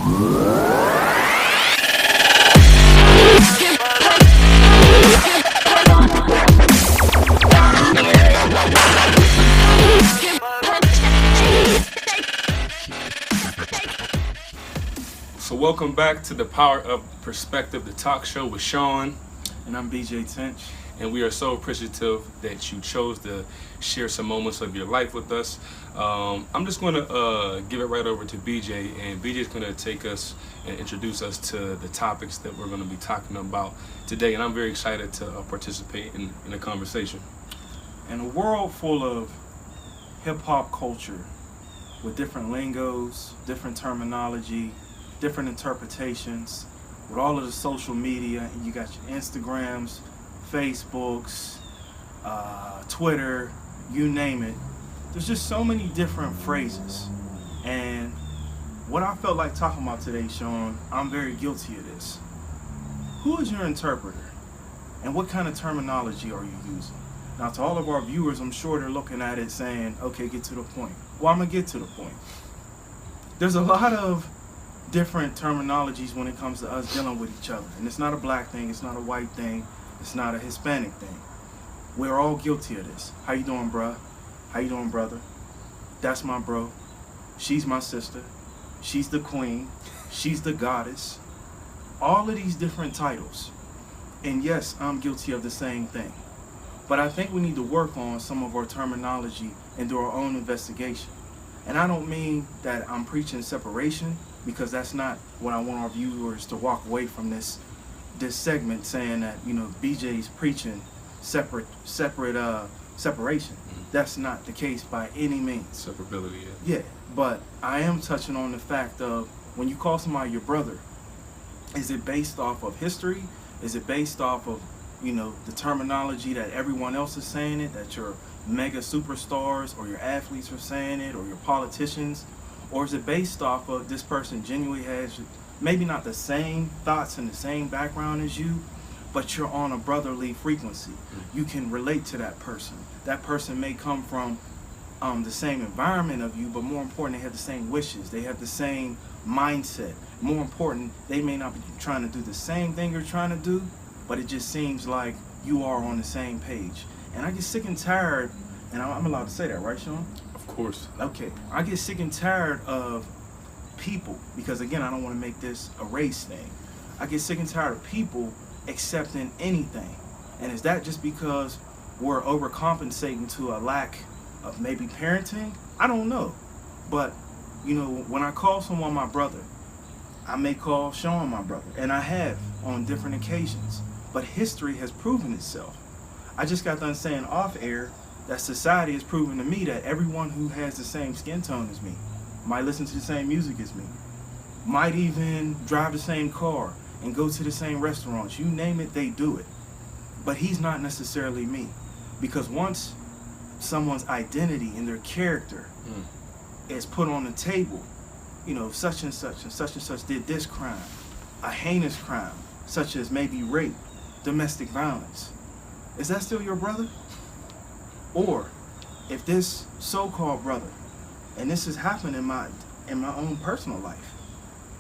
So welcome back to the Power of Perspective, the talk show with Shawn. And I'm Tench. And we are so appreciative that you chose to share some moments of your life with us. I'm just going to give it right over to BJ, and BJ is going to take us and introduce us to the topics that we're going to be talking about today. And I'm very excited to participate in the conversation. In a world full of hip-hop culture with different lingos, different terminology, different interpretations, with all of the social media, and you got your Instagrams, Facebooks, Twitter, you name it. There's just so many different phrases. And what I felt like talking about today, Shawn, I'm very guilty of this. Who is your interpreter? And what kind of terminology are you using? Now, to all of our viewers, I'm sure they're looking at it saying, okay, get to the point. Well, I'm going to get to the point. There's a lot of different terminologies when it comes to us dealing with each other. And it's not a black thing, it's not a white thing, it's not a Hispanic thing. We're all guilty of this. How you doing, bruh? How you doing, brother? That's my bro. She's my sister. She's the queen. She's the goddess. All of these different titles. And yes, I'm guilty of the same thing. But I think we need to work on some of our terminology and do our own investigation. And I don't mean that I'm preaching separation, because that's not what I want our viewers to walk away from this segment saying that, you know, BJ's preaching separation. Mm-hmm. That's not the case by any means. Separability, yeah. But I am touching on the fact of when you call somebody your brother, is it based off of history? Is it based off of, you know, the terminology that everyone else is saying it, that your mega superstars or your athletes are saying it, or your politicians? Or is it based off of this person genuinely has maybe not the same thoughts and the same background as you, but you're on a brotherly frequency? You can relate to that person. That person may come from the same environment of you, but more important, they have the same wishes. They have the same mindset. More important, they may not be trying to do the same thing you're trying to do, but it just seems like you are on the same page. And I get sick and tired, and I'm allowed to say that, right, Shawn? Of course. Okay. I get sick and tired of people, because again, I don't want to make this a race thing. I get sick and tired of people accepting anything. And is that just because we're overcompensating to a lack of maybe parenting? I don't know. But, you know, when I call someone my brother, I may call Shawn my brother, and I have on different occasions. But history has proven itself. I just got done saying off air that society has proven to me that everyone who has the same skin tone as me might listen to the same music as me, might even drive the same car and go to the same restaurants. You name it, they do it. But he's not necessarily me. Because once someone's identity and their character is put on the table, you know, such and such and such and such did this crime, a heinous crime, such as maybe rape, domestic violence, is that still your brother? Or if this so-called brother, and this has happened in my own personal life,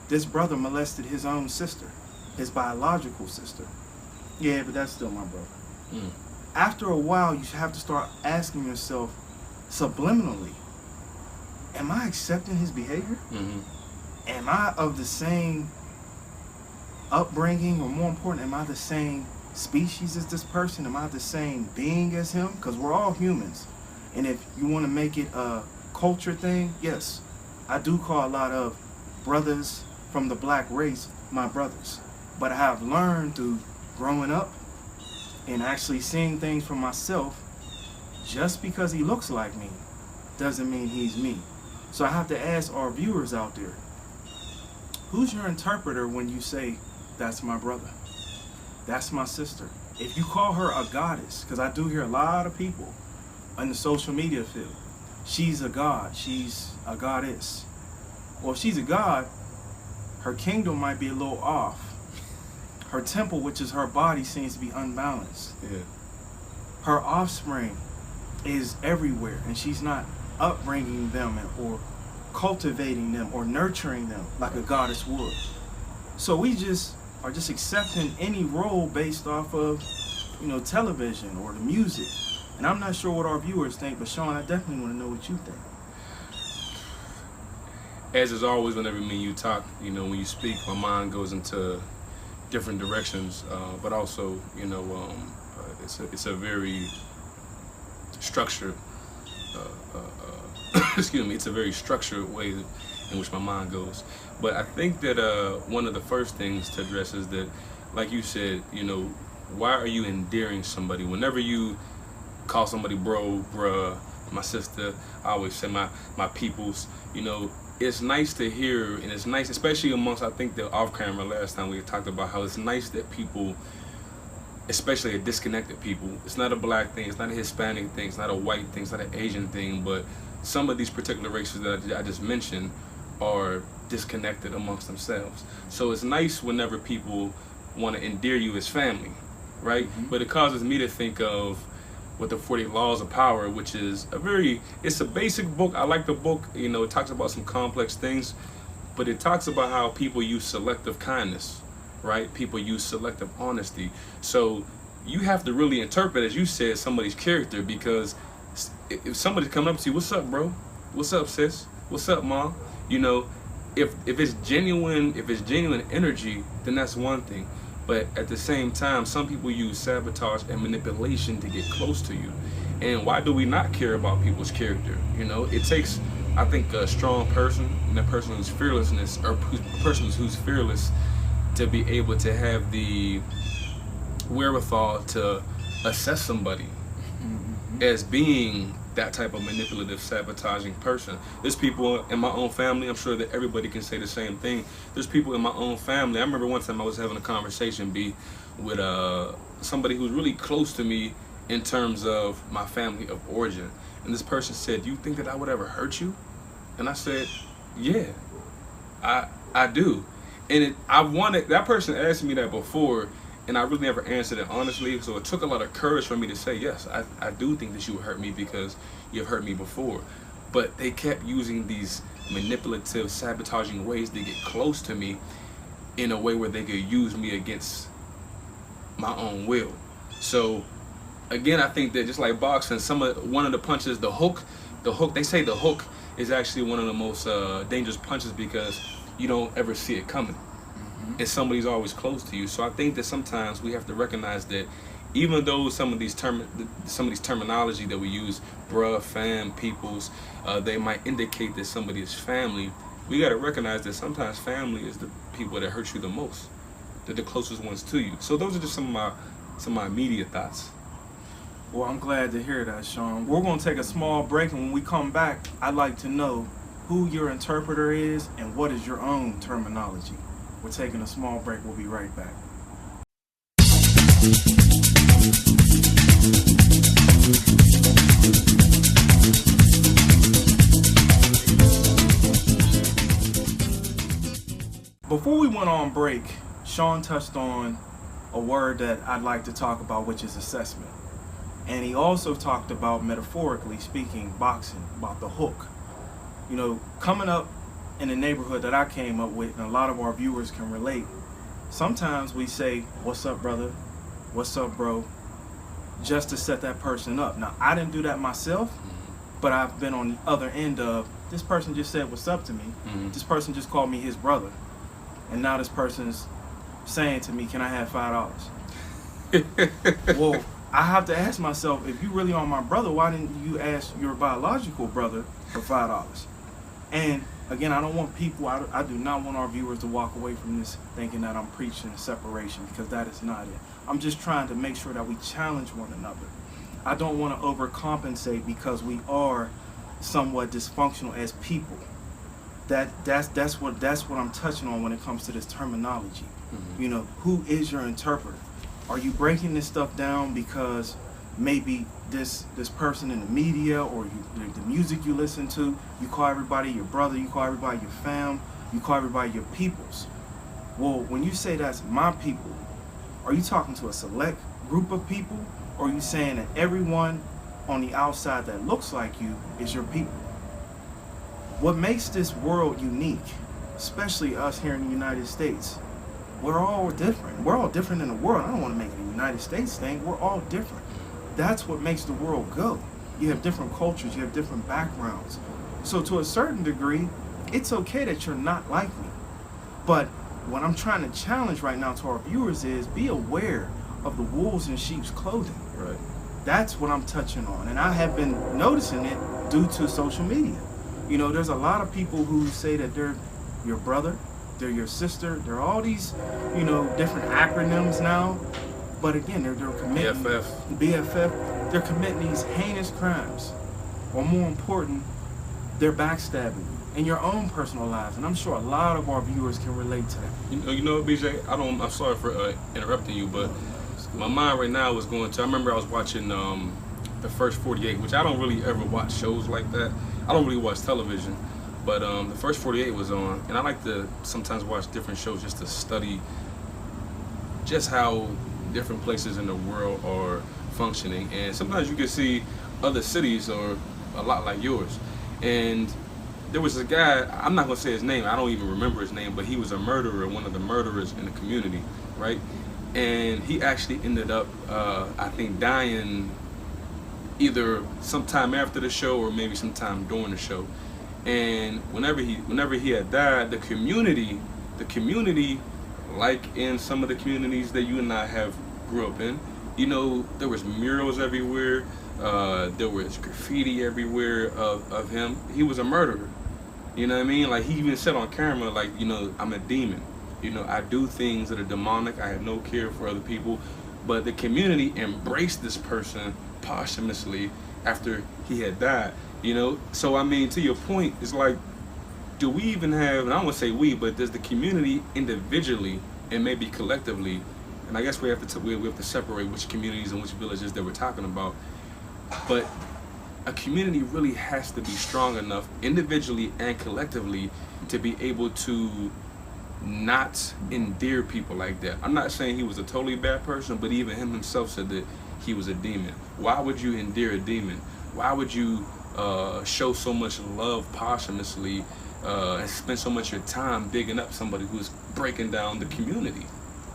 this brother molested his own sister, his biological sister. Yeah, but that's still my brother. After a while, you should have to start asking yourself subliminally, am I accepting his behavior? Am I of the same upbringing, or more important, am I the same species as this person? Am I the same being as him? Because we're all humans. And if you want to make it a culture thing, yes, I do call a lot of brothers from the black race my brothers. But I have learned through growing up and actually seeing things for myself, just because he looks like me doesn't mean he's me. So I have to ask our viewers out there, who's your interpreter when you say, that's my brother, that's my sister? If you call her a goddess, because I do hear a lot of people in the social media field, she's a god, she's a goddess. Well, if she's a god, her kingdom might be a little off. Her temple, which is her body, seems to be unbalanced. Yeah. Her offspring is everywhere, and she's not upbringing them or cultivating them or nurturing them like a goddess would. So we just are just accepting any role based off of, television or the music. And I'm not sure what our viewers think, but Shawn, I definitely want to know what you think. As is always, whenever me and you talk, when you speak, my mind goes into different directions, but also, it's a very structured, excuse me, it's a very structured way in which my mind goes. But I think that one of the first things to address is that, like you said, why are you endearing somebody? Whenever you call somebody bro, bruh, my sister, I always say my peoples, it's nice to hear, and it's nice, especially amongst, I think, the off-camera last time we talked about how it's nice that people, especially a disconnected people, it's not a black thing, it's not a Hispanic thing, it's not a white thing, it's not an Asian thing, but some of these particular races that I just mentioned are disconnected amongst themselves. So it's nice whenever people want to endear you as family, right? Mm-hmm. But it causes me to think of what the 40 Laws of Power, which is it's a basic book. I like the book, it talks about some complex things, but it talks about how people use selective kindness, right? People use selective honesty. So you have to really interpret, as you said, somebody's character, because if somebody's coming up to you, what's up, bro? What's up, sis? What's up, mom? If it's genuine energy, then that's one thing. But at the same time, some people use sabotage and manipulation to get close to you. And why do we not care about people's character? It takes, I think, a strong person, and a person who's fearlessness, or a person who's fearless, to be able to have the wherewithal to assess somebody as being that type of manipulative, sabotaging person. There's people in my own family, I'm sure that everybody can say the same thing. There's people in my own family. I remember one time I was having a conversation with somebody who's really close to me in terms of my family of origin. And this person said, "Do you think that I would ever hurt you?" And I said, "Yeah, I do." And that person asked me that before, and I really never answered it honestly. So it took a lot of courage for me to say, yes, I do think that you would hurt me because you've hurt me before. But they kept using these manipulative, sabotaging ways to get close to me in a way where they could use me against my own will. So again, I think that just like boxing, one of the punches, the hook, they say the hook is actually one of the most dangerous punches because you don't ever see it coming. And somebody's always close to you. So I think that sometimes we have to recognize that even though some of these terminology that we use, bruh, fam, peoples, they might indicate that somebody is family, we got to recognize that sometimes family is the people that hurt you the most. They're the closest ones to you. So those are just some of my immediate thoughts. Well, I'm glad to hear that, Shawn. We're going to take a small break, and when we come back, I'd like to know who your interpreter is and what is your own terminology. We're taking a small break. We'll be right back. Before we went on break, Shawn touched on a word that I'd like to talk about, which is assessment. And he also talked about, metaphorically speaking, boxing, about the hook. Coming up in the neighborhood that I came up with, and a lot of our viewers can relate, sometimes we say, "What's up, brother? What's up, bro?" just to set that person up. Now, I didn't do that myself, but I've been on the other end of, this person just said what's up to me. This person just called me his brother. And now this person's saying to me, "Can I have $5?" Well, I have to ask myself, if you really are my brother, why didn't you ask your biological brother for $5? And again, I don't want people, I do not want our viewers to walk away from this thinking that I'm preaching separation, because that is not it. I'm just trying to make sure that we challenge one another. I don't want to overcompensate because we are somewhat dysfunctional as people. That's what I'm touching on when it comes to this terminology. Who is your interpreter? Are you breaking this stuff down because maybe this person in the media or the music you listen to, you call everybody your brother, you call everybody your fam, you call everybody your peoples? Well, when you say that's my people, are you talking to a select group of people, or are you saying that everyone on the outside that looks like you is your people? what makes this world unique, especially us here in the United States, we're all different. We're all different in the world. I don't want to make it a United States thing. We're all different. That's what makes the world go. You have different cultures. You have different backgrounds. So to a certain degree, it's okay that you're not like me. But what I'm trying to challenge right now to our viewers is be aware of the wolves in sheep's clothing. Right. That's what I'm touching on. And I have been noticing it due to social media. You know, there's a lot of people who say that they're your brother, they're your sister, they're all these, you know, different acronyms now. But again, they're committing BFF. They're committing these heinous crimes. Or more important, they're backstabbing you in your own personal lives. And I'm sure a lot of our viewers can relate to that. You know, BJ, I'm sorry for interrupting you, but my mind right now was going to, I remember I was watching the first 48, which I don't really ever watch shows like that. I don't really watch television, but the first 48 was on, and I like to sometimes watch different shows just to study just how different places in the world are functioning. And sometimes you can see other cities are a lot like yours. And there was a guy, I'm not gonna say his name, I don't even remember his name, but he was a murderer, one of the murderers in the community, right? And he actually ended up, I think, dying either sometime after the show or maybe sometime during the show. And whenever he had died, the community, like in some of the communities that you and I have grew up in, you know, there was murals everywhere, there was graffiti everywhere of him. He was a murderer. You know what I mean? Like, he even said on camera, like, you know, I'm a demon. You know, I do things that are demonic. I have no care for other people. But the community embraced this person posthumously after he had died. You know? So, I mean, to your point, it's like, do we even have, and I don't want to say we, but does the community individually and maybe collectively, and I guess we have to separate which communities and which villages that we're talking about, but a community really has to be strong enough individually and collectively to be able to not endear people like that. I'm not saying he was a totally bad person, but even him himself said that he was a demon. Why would you endear a demon? Why would you show so much love posthumously and spend so much of your time digging up somebody who's breaking down the community?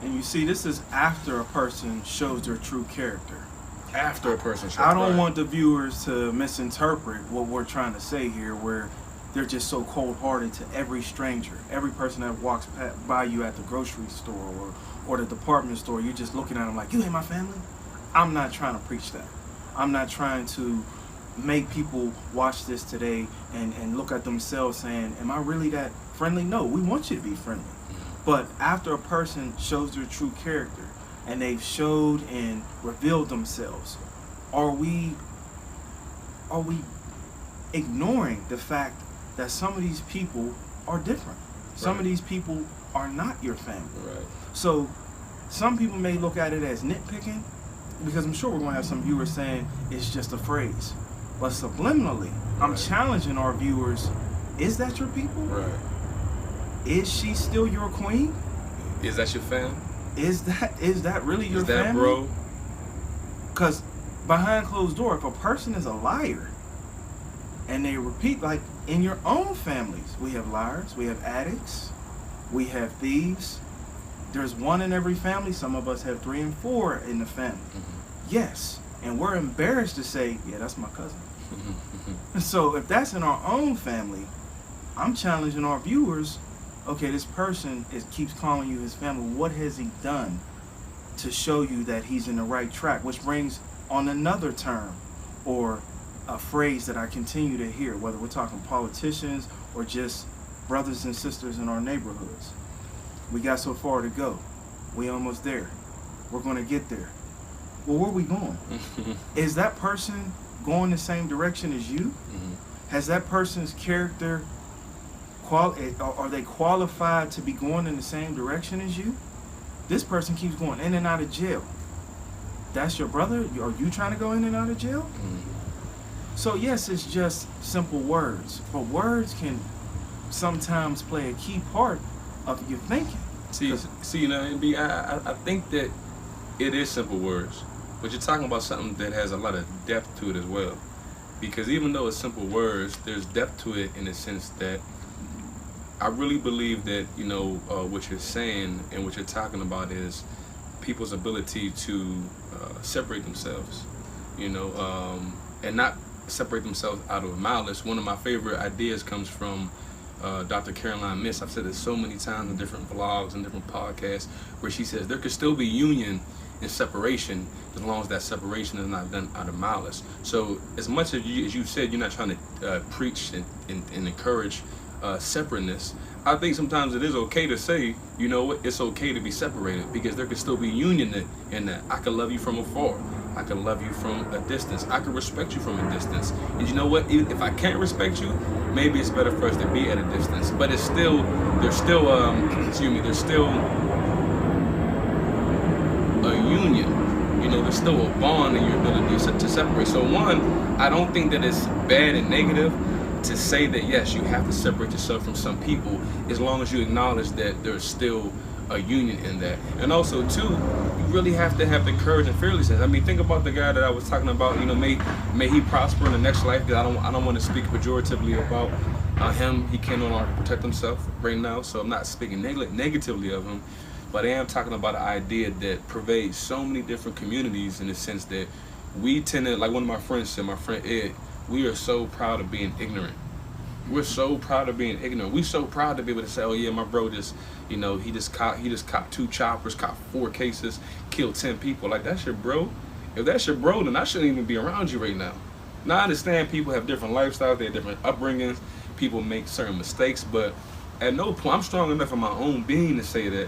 And you see, this is after a person shows their true character. After a person shows. I don't want the viewers to misinterpret what we're trying to say here, where they're just so cold-hearted to every stranger, every person that walks by you at the grocery store or the department store. You're just looking at them like, you ain't my family. I'm not trying to preach that. I'm not trying to make people watch this today and look at themselves saying, am I really that friendly? No, we want you to be friendly. But after a person shows their true character and they've showed and revealed themselves, are we ignoring the fact that some of these people are different? Some of these people are not your family. Right. So some people may look at it as nitpicking, because I'm sure we're going to have some viewers saying it's just a phrase. But subliminally, I'm challenging our viewers, is that your people? Right. Is she still your queen? Is that your fam? Is that really your family? Is that bro? Because behind closed door, if a person is a liar and they repeat, like in your own families, we have liars, we have addicts, we have thieves. There's one in every family. Some of us have 3 and 4 in the family. Mm-hmm. Yes. And we're embarrassed to say, yeah, that's my cousin. So if that's in our own family, I'm challenging our viewers, okay, this person keeps calling you his family. What has he done to show you that he's in the right track? Which brings on another term or a phrase that I continue to hear, whether we're talking politicians or just brothers and sisters in our neighborhoods. We got so far to go. We almost there. We're going to get there. Well, where are we going? Is that person going the same direction as you? Mm-hmm. Has that person's character, are they qualified to be going in the same direction as you? This person keeps going in and out of jail. That's your brother? Are you trying to go in and out of jail? Mm-hmm. So yes, it's just simple words, but words can sometimes play a key part of your thinking. See, you know, I think that it is simple words, but you're talking about something that has a lot of depth to it as well. because even though it's simple words, there's depth to it in the sense that I really believe that, you know, what you're saying and what you're talking about is people's ability to separate themselves, you know, and not separate themselves out of malice. One of my favorite ideas comes from Dr. Caroline Miss. I've said it so many times in different vlogs and different podcasts, where she says there could still be union and separation as long as that separation is not done out of malice. So as much as you said, you're not trying to preach and encourage separateness, I think sometimes it is okay to say, you know what, it's okay to be separated, because there could still be union in that. I could love you from afar. I could love you from a distance. I could respect you from a distance. And you know what, even if I can't respect you, maybe it's better for us to be at a distance. But it's still, there's still there's still a union. You know, there's still a bond in your ability to separate. So one, I don't think that it's bad and negative to say that yes, you have to separate yourself from some people, as long as you acknowledge that there's still a union in that. And also two, you really have to have the courage and fearlessness. I mean, think about the guy that I was talking about, you know, may he prosper in the next life, because I don't want to speak pejoratively about him. He can't no longer protect himself right now, so I'm not speaking negatively of him, but I am talking about an idea that pervades so many different communities, in the sense that we tend to, like one of my friends said, my friend Ed, we are so proud of being ignorant. We're so proud of being ignorant. We're so proud to be able to say, oh yeah, my bro just, you know, he just caught 2 choppers, caught 4 cases, killed 10 people. Like, that's your bro? If that's your bro, then I shouldn't even be around you right now. Now I understand people have different lifestyles, they have different upbringings, people make certain mistakes, but at no point, I'm strong enough in my own being to say that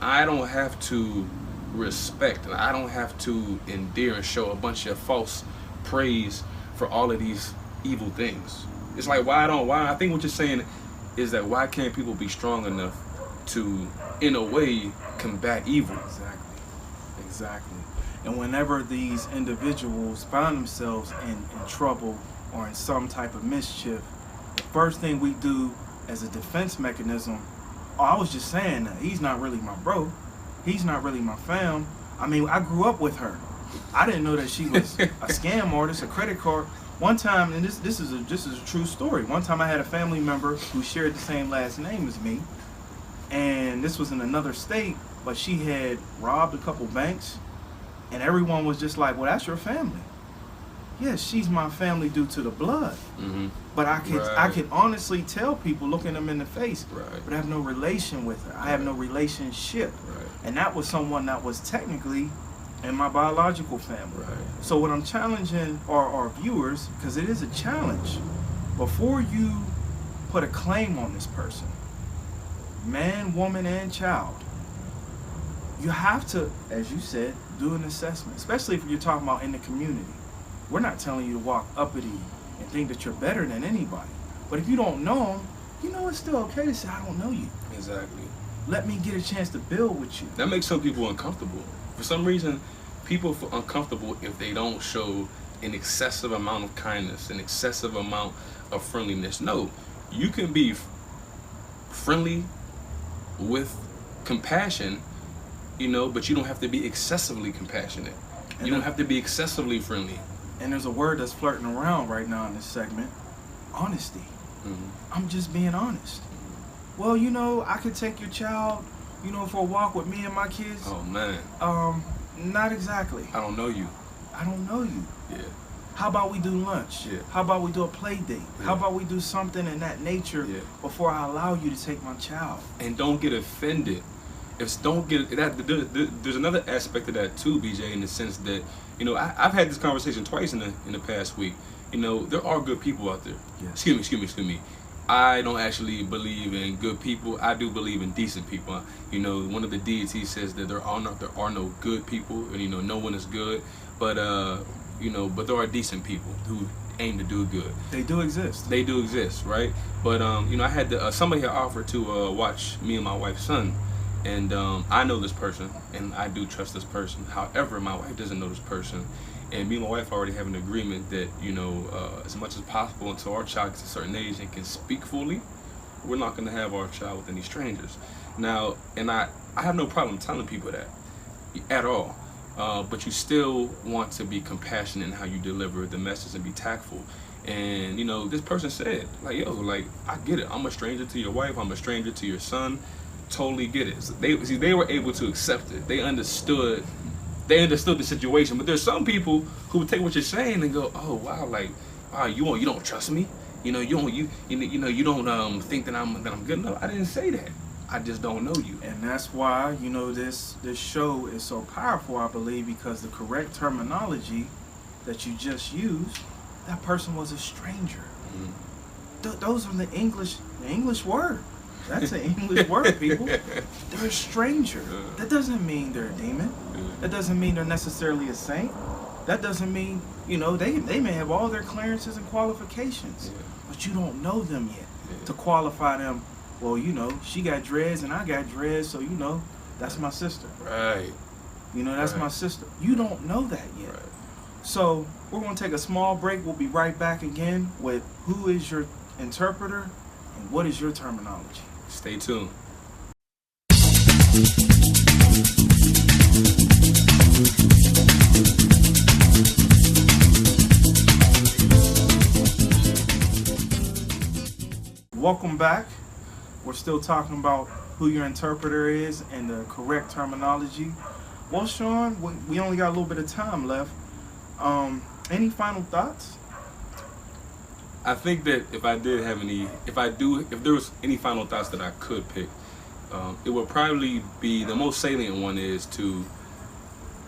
I don't have to respect, and I don't have to endear and show a bunch of false praise for all of these evil things. It's like, why I think what you're saying is that why can't people be strong enough to, in a way, combat evil? Exactly. And whenever these individuals find themselves in trouble or in some type of mischief, the first thing we do as a defense mechanism, oh, I was just saying that he's not really my bro, he's not really my fam. I mean, I grew up with her. I didn't know that she was a scam artist, a credit card. One time, and this is a true story. One time I had a family member who shared the same last name as me, and this was in another state, but she had robbed a couple banks, and everyone was just like, well, that's your family. Yes, she's my family due to the blood. Mm-hmm. But I could honestly tell people, looking them in the face, but I have no relation with her. I have no relationship. And that was someone that was technically in my biological family. So what I'm challenging our viewers, because it is a challenge, before you put a claim on this person, man, woman, and child, you have to, as you said, do an assessment, especially if you're talking about in the community. We're not telling you to walk uppity and think that you're better than anybody. But if you don't know them, you know, it's still okay to say, I don't know you. Exactly. Let me get a chance to build with you. That makes some people uncomfortable. For some reason, people feel uncomfortable if they don't show an excessive amount of kindness, an excessive amount of friendliness. No, you can be friendly with compassion, you know, but you don't have to be excessively compassionate. You don't have to be excessively friendly. And there's a word that's flirting around right now in this segment, honesty. Mm-hmm. I'm just being honest. Mm-hmm. Well, you know, I could take your child, you know, for a walk with me and my kids. Oh, man. Not exactly. I don't know you. I don't know you. Yeah. How about we do lunch? Yeah. How about we do a play date? Yeah. How about we do something in that nature before I allow you to take my child? And don't get offended. There's another aspect of that too, BJ, in the sense that, you know, I've had this conversation twice in the past week. You know, there are good people out there. Yes. Excuse me. I don't actually believe in good people. I do believe in decent people. You know, one of the deities says that there are no good people, and you know, no one is good. But you know, but there are decent people who aim to do good. They do exist. They do exist, right? But you know, I had somebody had offered to watch me and my wife's son. And I know this person, and I do trust this person. However, my wife doesn't know this person, and me and my wife already have an agreement that, you know, as much as possible until our child gets a certain age and can speak fully, we're not going to have our child with any strangers. Now, and I have no problem telling people that at all. but you still want to be compassionate in how you deliver the message and be tactful. And you know, this person said, like, yo, like, I get it. I'm a stranger to your wife. I'm a stranger to your son. Totally get it. So they were able to accept it. They understood the situation. But there's some people who would take what you're saying and go, oh wow, like, wow, you don't trust me. You know, you don't think that I'm good enough. I didn't say that. I just don't know you. And that's why, you know, this show is so powerful, I believe, because the correct terminology that you just used, that person was a stranger. Those are the English word. That's an English word, people. They're a stranger. That doesn't mean they're a demon. That doesn't mean they're necessarily a saint. That doesn't mean, you know, they may have all their clearances and qualifications, but you don't know them yet to qualify them. Well, you know, she got dreads and I got dreads, so, you know, that's my sister. Right. You know, that's my sister. You don't know that yet. Right. So we're going to take a small break. We'll be right back again with who is your interpreter and what is your terminology. Stay tuned. Welcome back. We're still talking about who your interpreter is and the correct terminology. Well, Shawn, we only got a little bit of time left. Any final thoughts? I think that if there was any final thoughts that I could pick, it would probably be, the most salient one is to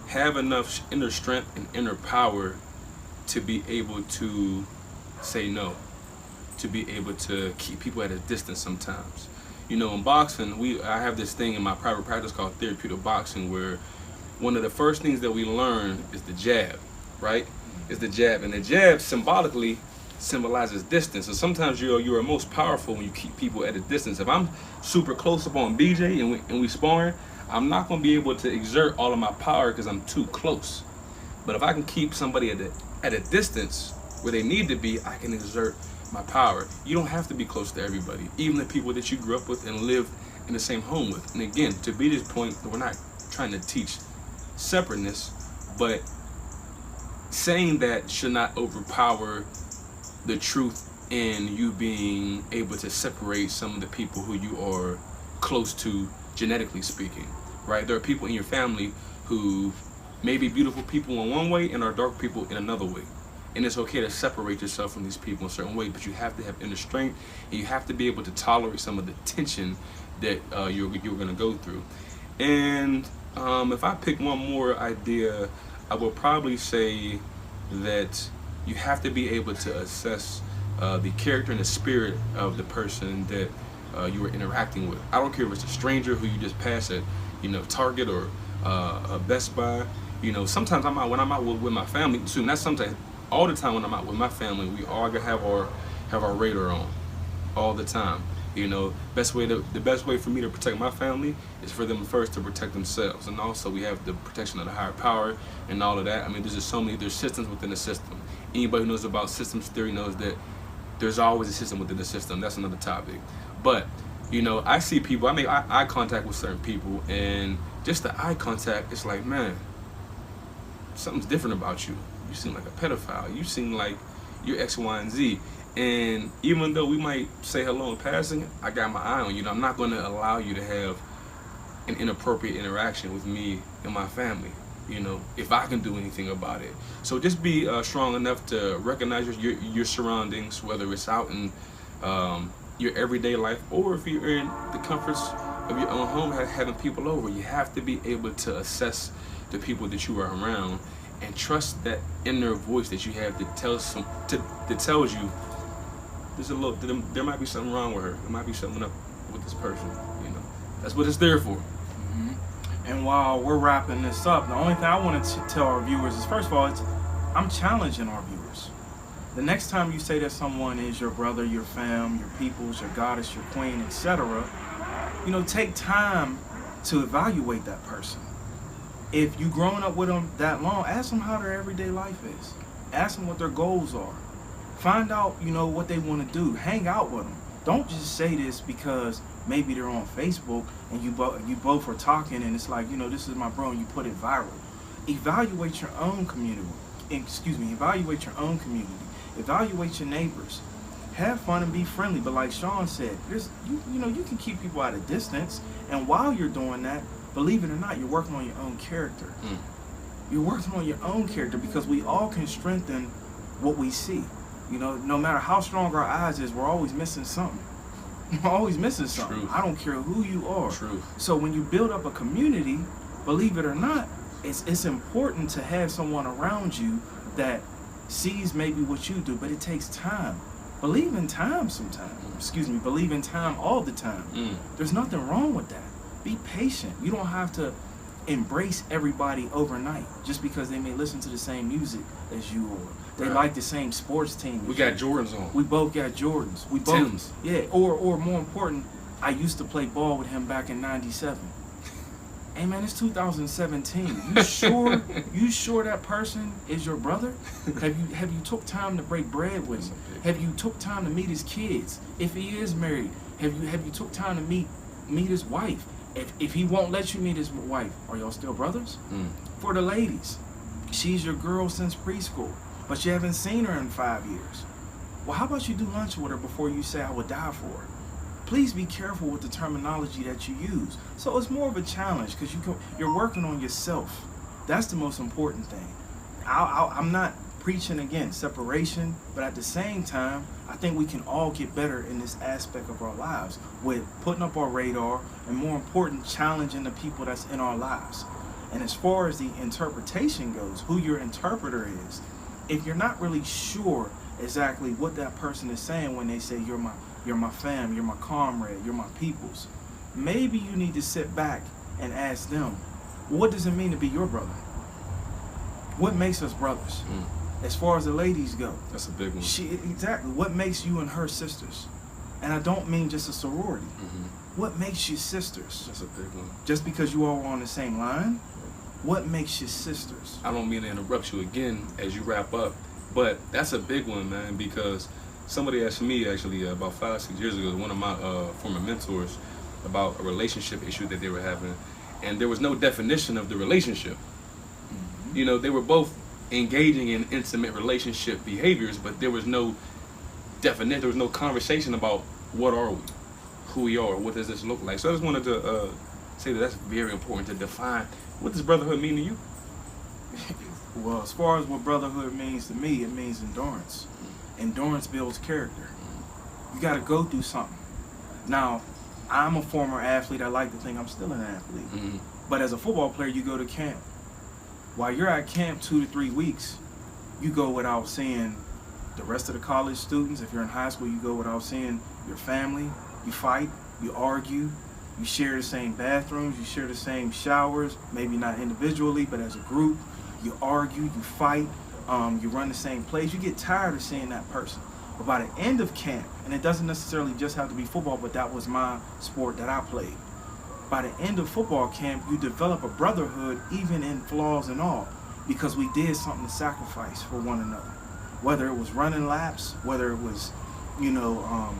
have enough inner strength and inner power to be able to say no, to be able to keep people at a distance sometimes. You know, in boxing, I have this thing in my private practice called therapeutic boxing, where one of the first things that we learn is the jab, right? Is the jab. And the jab symbolically symbolizes distance. So sometimes you are most powerful when you keep people at a distance. If I'm super close up on BJ and we sparring, I'm not going to be able to exert all of my power because I'm too close. But if I can keep somebody at a distance where they need to be, I can exert my power. You don't have to be close to everybody, even the people that you grew up with and lived in the same home with. And again, to be this point, we're not trying to teach separateness, but saying that should not overpower the truth in you being able to separate some of the people who you are close to, genetically speaking, right? There are people in your family who may be beautiful people in one way and are dark people in another way. And it's okay to separate yourself from these people in a certain way, but you have to have inner strength, and you have to be able to tolerate some of the tension that you're going to go through. And if I pick one more idea, I will probably say that you have to be able to assess the character and the spirit of the person that you are interacting with. I don't care if it's a stranger who you just pass at, you know, Target or a Best Buy. You know, sometimes when I'm out with my family, so that's sometimes. All the time when I'm out with my family, we all have our radar on all the time. You know, the best way for me to protect my family is for them first to protect themselves, and also we have the protection of the higher power and all of that. I mean, there's systems within the system. Anybody who knows about systems theory knows that there's always a system within the system. That's another topic. But you know, I see people. I make eye contact with certain people, and just the eye contact, it's like, man, something's different about you. You seem like a pedophile. You seem like you're X, Y, and Z. And even though we might say hello in passing, I got my eye on you. I'm not going to allow you to have an inappropriate interaction with me and my family, you know, if I can do anything about it. So just be strong enough to recognize your surroundings, whether it's out in your everyday life or if you're in the comforts of your own home having people over. You have to be able to assess the people that you are around and trust that inner voice that you have that tells you there might be something wrong with her. There might be something up with this person. You know, that's what it's there for. Mm-hmm. And while we're wrapping this up, the only thing I want to tell our viewers is, first of all, I'm challenging our viewers. The next time you say that someone is your brother, your fam, your peoples, your goddess, your queen, etc., you know, take time to evaluate that person. If you've grown up with them that long, ask them how their everyday life is. Ask them what their goals are. Find out, you know, what they want to do. Hang out with them. Don't just say this because maybe they're on Facebook and you both are talking and it's like, you know, this is my bro and you put it viral. evaluate your own community. Evaluate your own community. Evaluate your neighbors. Have fun and be friendly. But like Shawn said, you can keep people at a distance. And while you're doing that, believe it or not, you're working on your own character. You're working on your own character, because we all can strengthen what we see. No matter how strong our eyes is, we're always missing something. We're always missing something. Truth. I don't care who you are. Truth. So when you build up a community, believe it or not, it's important to have someone around you that sees maybe what you do, but it takes time. Believe in time sometimes. Believe in time all the time. There's nothing wrong with that. Be patient. You don't have to embrace everybody overnight just because they may listen to the same music as you, or they like the same sports team. We got Jordans on. We both got Jordans. We both. Timbs. Yeah. Or more important, I used to play ball with him back in '97. Hey man, it's 2017. You sure? You sure that person is your brother? Have you took time to break bread with him? Have you took time to meet his kids? If he is married, have you took time to meet his wife? If he won't let you meet his wife, are y'all still brothers? For the ladies, she's your girl since preschool, but you haven't seen her in 5 years. Well, how about you do lunch with her before you say I would die for her? Please be careful with the terminology that you use. So it's more of a challenge, because you're working on yourself. That's the most important thing. I'm not preaching against separation, but at the same time, I think we can all get better in this aspect of our lives with putting up our radar, and more important, challenging the people that's in our lives. And as far as the interpretation goes, who your interpreter is, if you're not really sure exactly what that person is saying when they say you're my fam, you're my comrade, you're my peoples, maybe you need to sit back and ask them, what does it mean to be your brother? What makes us brothers? As far as the ladies go, that's a big one. Exactly. What makes you and her sisters? And I don't mean just a sorority. What makes you sisters? That's a big one. Just because you all were on the same line? What makes you sisters? I don't mean to interrupt you again as you wrap up, but that's a big one, man, because somebody asked me actually about 5-6 years ago, one of my former mentors, about a relationship issue that they were having, and there was no definition of the relationship. They were both engaging in intimate relationship behaviors, but there was no definition, there was no conversation about what are we, who we are, what does this look like. So I just wanted to say that that's very important to define. What does brotherhood mean to you? Well, as far as what brotherhood means to me, it means endurance. Endurance builds character. You got to go through something. Now, I'm a former athlete. I like to think I'm still an athlete. But as a football player, you go to camp. While you're at camp 2 to 3 weeks, you go without seeing the rest of the college students. If you're in high school, you go without seeing your family. You fight, you argue, you share the same bathrooms, you share the same showers, maybe not individually, but as a group. You argue, you fight, you run the same plays. You get tired of seeing that person. But by the end of camp, and it doesn't necessarily just have to be football, but that was my sport that I played. By the end of football camp, you develop a brotherhood, even in flaws and all, because we did something to sacrifice for one another. Whether it was running laps, whether it was,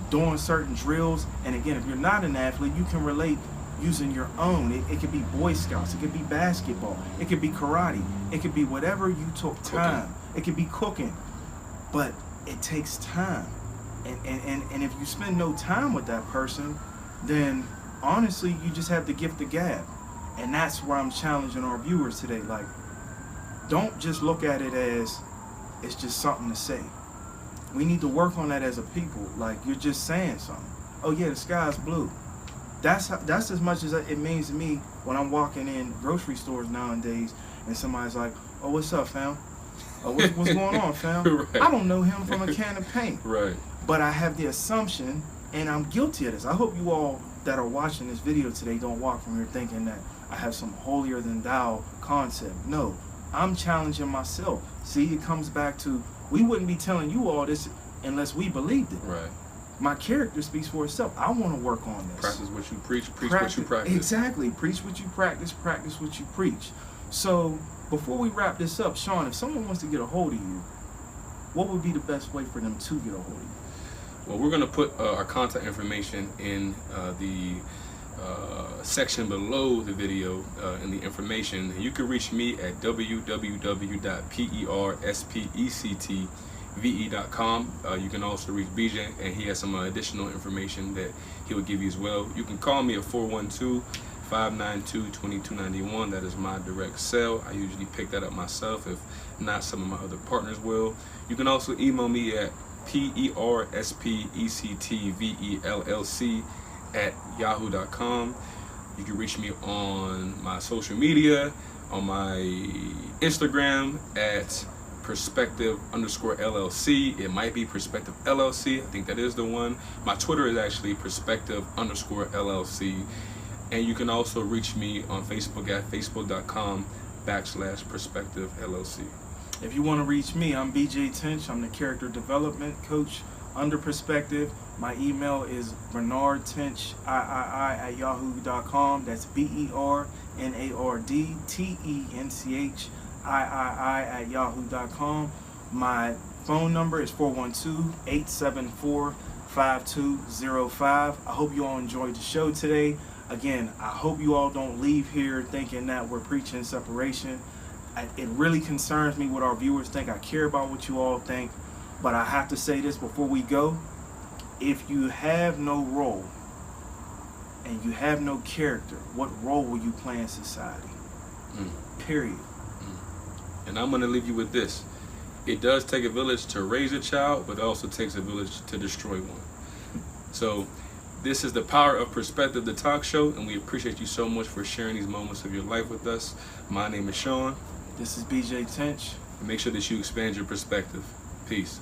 doing certain drills. And again, if you're not an athlete, you can relate using your own. It could be Boy Scouts, it could be basketball, it could be karate, it could be whatever you took time. It could be cooking, but it takes time. And if you spend no time with that person, then honestly, you just have the gift of gab. And that's where I'm challenging our viewers today. Like, don't just look at it as it's just something to say. We need to work on that as a people. Like, you're just saying something. Oh yeah, the sky's blue. That's as much as it means to me when I'm walking in grocery stores nowadays and somebody's like, oh, what's up, fam? Oh, what's going on, fam? Right. I don't know him from a can of paint. Right. But I have the assumption, and I'm guilty of this. I hope you all that are watching this video today don't walk from here thinking that I have some holier than thou concept. No, I'm challenging myself. See, it comes back to, we wouldn't be telling you all this unless we believed it. Right. My character speaks for itself. I want to work on this. Practice what you preach, what you practice. Exactly. Preach what you practice what you preach. So before we wrap this up, Shawn, if someone wants to get a hold of you, what would be the best way for them to get a hold of you? Well, we're going to put our contact information in the section below the video in the information. You can reach me at www.perspectve.com. You can also reach BJ, and he has some additional information that he will give you as well. You can call me at 412-592-2291. That is my direct cell. I usually pick that up myself. If not, some of my other partners will. You can also email me at PerspectVeLLC@yahoo.com. You can reach me on my social media, on my Instagram at Perspective_LLC. It might be Perspective LLC. I think that is the one. My Twitter is actually Perspective_LLC. And you can also reach me on Facebook at facebook.com/PerspectveLLC. If you want to reach me, I'm BJ Tench. I'm the character development coach under Perspective. My email is BernardTenchiii@yahoo.com. That's BernardTenchiii@yahoo.com. My phone number is 412-874-5205. I hope you all enjoyed the show today. Again, I hope you all don't leave here thinking that we're preaching separation. It really concerns me what our viewers think. I care about what you all think. But I have to say this before we go. If you have no role and you have no character, what role will you play in society? Period. And I'm going to leave you with this. It does take a village to raise a child, but it also takes a village to destroy one. So this is the Power of Perspective, the talk show, and we appreciate you so much for sharing these moments of your life with us. My name is Shawn. This is BJ Tench. And make sure that you expand your perspective. Peace.